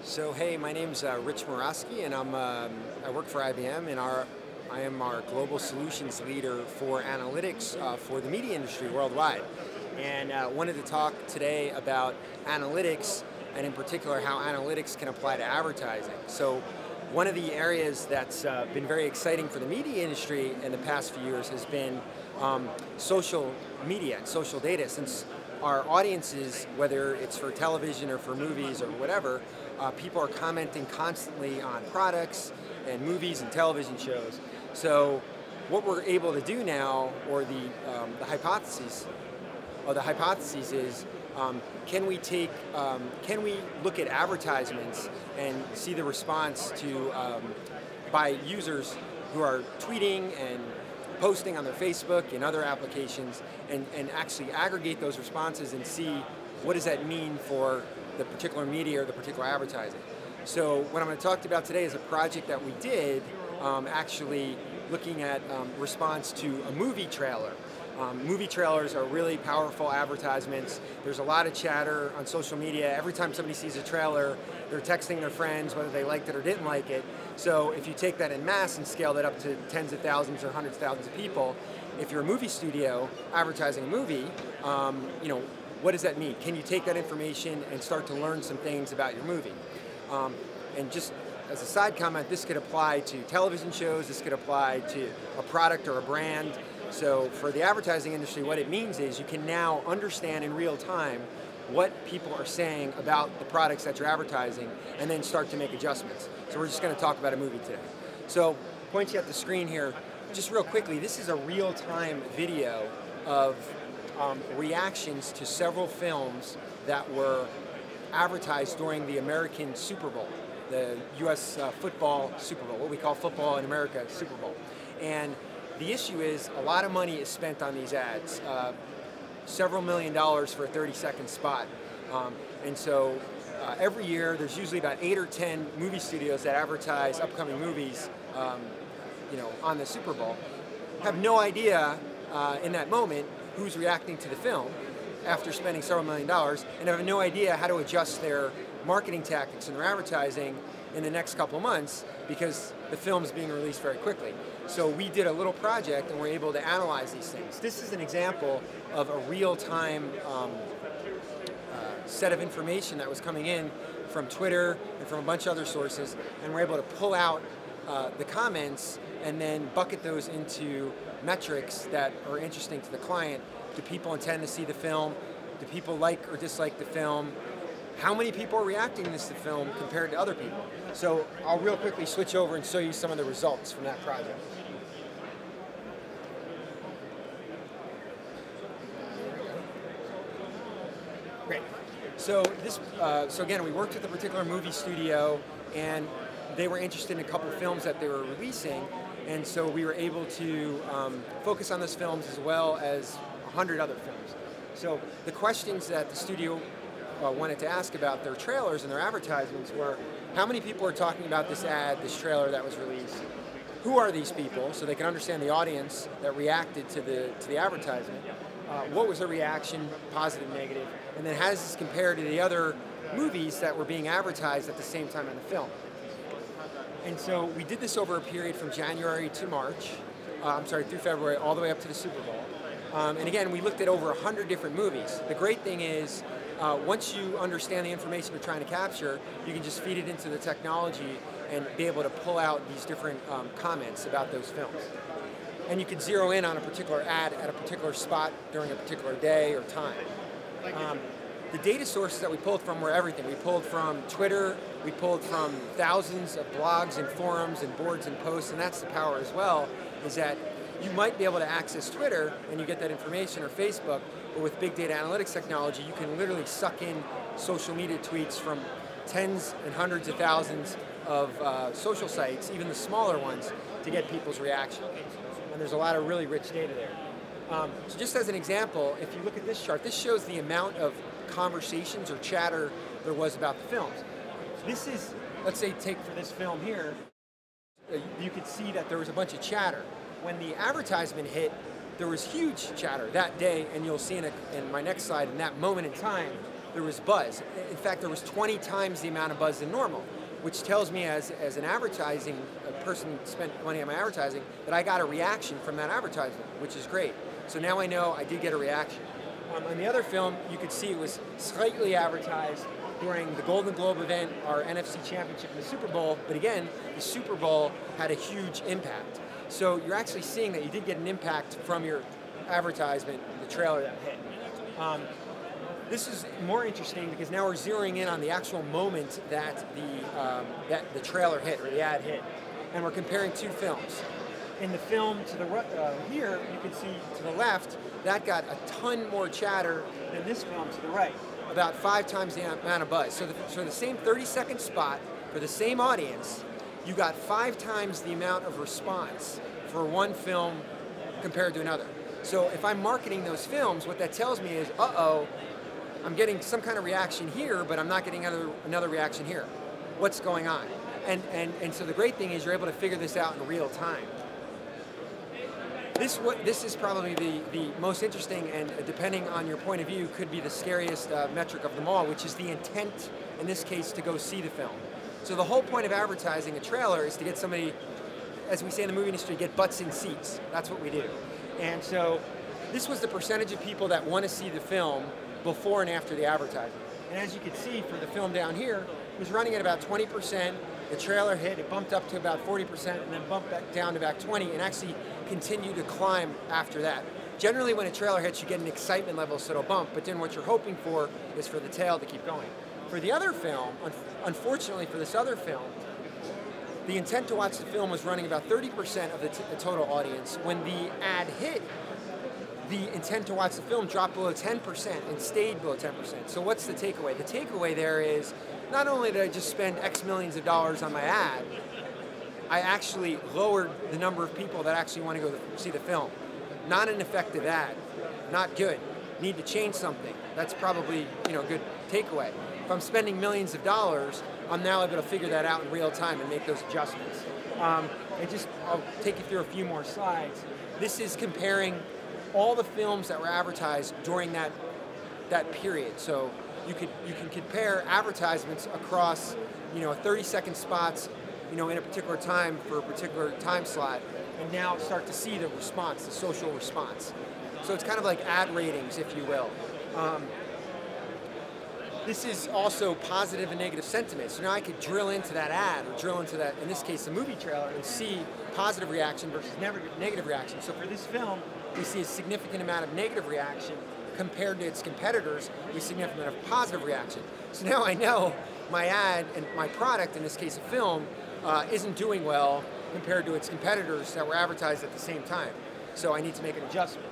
So hey, my name's Rich Marashchi, and I work for IBM, and I am our global solutions leader for analytics for the media industry worldwide. And wanted to talk today about analytics, and in particular how analytics can apply to advertising. So one of the areas that's been very exciting for the media industry in the past few years has been social media and social data, since our audiences, whether it's for television or for movies or whatever, people are commenting constantly on products and movies and television shows. So what we're able to do now, or the hypothesis is, can we look at advertisements and see the response to by users who are tweeting and posting on their Facebook and other applications, and actually aggregate those responses and see what does that mean for the particular media or the particular advertising. So what I'm going to talk about today is a project that we did, actually looking at response to a movie trailer. Movie trailers are really powerful advertisements. There's a lot of chatter on social media. Every time somebody sees a trailer, they're texting their friends whether they liked it or didn't like it. So if you take that in mass and scale that up to tens of thousands or hundreds of thousands of people, if you're a movie studio advertising a movie, what does that mean? Can you take that information and start to learn some things about your movie? And just as a side comment, this could apply to television shows, this could apply to a product or a brand. So for the advertising industry, what it means is you can now understand in real time what people are saying about the products that you're advertising, and then start to make adjustments. So we're just going to talk about a movie today. So point you at the screen here, just real quickly, this is a real-time video of reactions to several films that were advertised during the American Super Bowl, the US football Super Bowl, what we call football in America Super Bowl. And the issue is a lot of money is spent on these ads, several $1 million for a 30-second spot. And so every year there's usually about 8 or 10 movie studios that advertise upcoming movies on the Super Bowl. Have no idea in that moment who's reacting to the film after spending several $1 million, and have no idea how to adjust their marketing tactics and their advertising in the next couple of months, because the film is being released very quickly. So we did a little project and we're able to analyze these things. This is an example of a real-time set of information that was coming in from Twitter and from a bunch of other sources, and we're able to pull out the comments and then bucket those into metrics that are interesting to the client. Do people intend to see the film? Do people like or dislike the film? How many people are reacting to this film compared to other people? So I'll real quickly switch over and show you some of the results from that project. Great. So again, we worked with a particular movie studio, and they were interested in a couple films that they were releasing, and so we were able to focus on those films as well as 100 other films. So the questions that the studio wanted to ask about their trailers and their advertisements were: how many people are talking about this ad, this trailer that was released? Who are these people, so they can understand the audience that reacted to the advertisement? What was their reaction, positive, negative? And then how does this compare to the other movies that were being advertised at the same time in the film? And so we did this over a period from January to March, through February, all the way up to the Super Bowl. And again, we looked at over 100 different movies. The great thing is, once you understand the information you're trying to capture, you can just feed it into the technology and be able to pull out these different comments about those films. And you could zero in on a particular ad at a particular spot during a particular day or time. The data sources that we pulled from were everything. We pulled from Twitter, we pulled from thousands of blogs and forums and boards and posts, and that's the power as well, is that you might be able to access Twitter and you get that information, or Facebook, but with big data analytics technology, you can literally suck in social media tweets from tens and hundreds of thousands of social sites, even the smaller ones, to get people's reaction. And there's a lot of really rich data there. So just as an example, if you look at this chart, this shows the amount of conversations or chatter there was about the films. This is, let's say, take for this film here, you could see that there was a bunch of chatter. When the advertisement hit, there was huge chatter that day, and you'll see in my next slide, in that moment in time, there was buzz. In fact, there was 20 times the amount of buzz than normal, which tells me as an advertising, a person who spent money on my advertising, that I got a reaction from that advertisement, which is great. So now I know I did get a reaction. On the other film, you could see it was slightly advertised during the Golden Globe event, our NFC Championship, and the Super Bowl, but again, the Super Bowl had a huge impact. So you're actually seeing that you did get an impact from your advertisement, the trailer that hit. This is more interesting because now we're zeroing in on the actual moment that the trailer hit or the ad hit, and we're comparing two films. In the film to the here, you can see to the left that got a ton more chatter than this film to the right, about 5 times the amount of buzz. So the same 30-second spot for the same audience, you got 5 times the amount of response for one film compared to another. So if I'm marketing those films, what that tells me is, I'm getting some kind of reaction here, but I'm not getting another reaction here. What's going on? And so the great thing is you're able to figure this out in real time. This is probably the most interesting, and depending on your point of view, could be the scariest metric of them all, which is the intent, in this case, to go see the film. So the whole point of advertising a trailer is to get somebody, as we say in the movie industry, get butts in seats. That's what we do. And so this was the percentage of people that want to see the film before and after the advertising. And as you can see for the film down here, it was running at about 20%. The trailer hit, it bumped up to about 40%, and then bumped back down to about 20%, and actually continued to climb after that. Generally, when a trailer hits, you get an excitement level, so it'll bump, but then what you're hoping for is for the tail to keep going. For the other film, unfortunately for this other film, the intent to watch the film was running about 30% of the total audience. When the ad hit, the intent to watch the film dropped below 10% and stayed below 10%. So what's the takeaway? The takeaway there is, not only did I just spend X millions of dollars on my ad, I actually lowered the number of people that actually want to go see the film. Not an effective ad, not good. Need to change something. That's probably a good takeaway. If I'm spending millions of dollars, I'm now able to figure that out in real time and make those adjustments. I'll take you through a few more slides. This is comparing all the films that were advertised during that period. So you can compare advertisements across 30-second spots in a particular time for a particular time slot, and now start to see the response, the social response. So it's kind of like ad ratings, if you will. This is also positive and negative sentiment. So now I could drill into that ad, or drill into that, in this case, the movie trailer, and see positive reaction versus negative reaction. So for this film, we see a significant amount of negative reaction compared to its competitors, we see a significant amount of positive reaction. So now I know my ad and my product, in this case a film, isn't doing well compared to its competitors that were advertised at the same time. So I need to make an adjustment.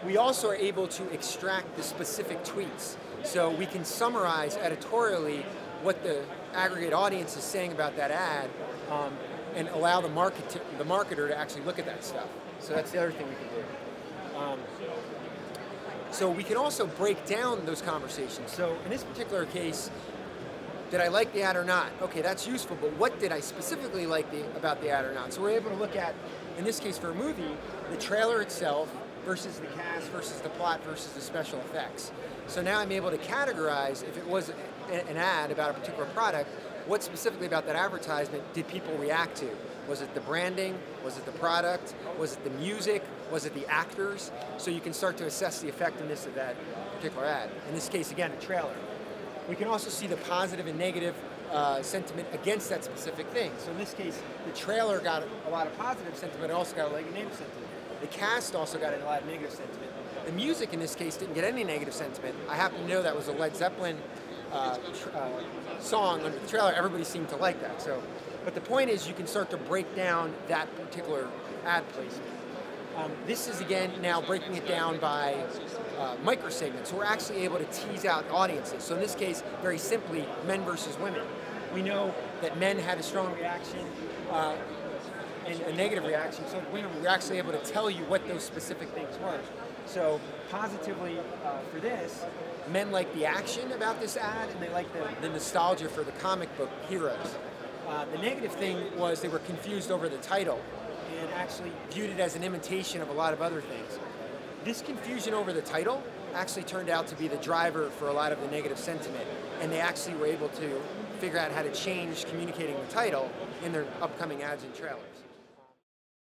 We also are able to extract the specific tweets. So we can summarize editorially what the aggregate audience is saying about that ad, and allow the marketer to actually look at that stuff. So that's the other thing we can do. So we can also break down those conversations. So in this particular case, did I like the ad or not? Okay, that's useful, but what did I specifically like about the ad or not? So we're able to look at, in this case for a movie, the trailer itself versus the cast versus the plot versus the special effects. So now I'm able to categorize, if it was an ad about a particular product, what specifically about that advertisement did people react to? Was it the branding? Was it the product? Was it the music? Was it the actors? So you can start to assess the effectiveness of that particular ad. In this case, again, a trailer. We can also see the positive and negative sentiment against that specific thing. So in this case, the trailer got a lot of positive sentiment, it also got a lot of negative sentiment. The cast also got a lot of negative sentiment. The music in this case didn't get any negative sentiment. I happen to know that was a Led Zeppelin song under the trailer. Everybody seemed to like that. So, but the point is, you can start to break down that particular ad placement. This is again now breaking it down by microsegments. So we're actually able to tease out audiences. So in this case, very simply, men versus women. We know that men had a strong reaction and a negative reaction. So women, we're actually able to tell you what those specific things were. So positively for this, men like the action about this ad, and they like the nostalgia for the comic book heroes. The negative thing was they were confused over the title and actually viewed it as an imitation of a lot of other things. This confusion over the title actually turned out to be the driver for a lot of the negative sentiment. And they actually were able to figure out how to change communicating the title in their upcoming ads and trailers.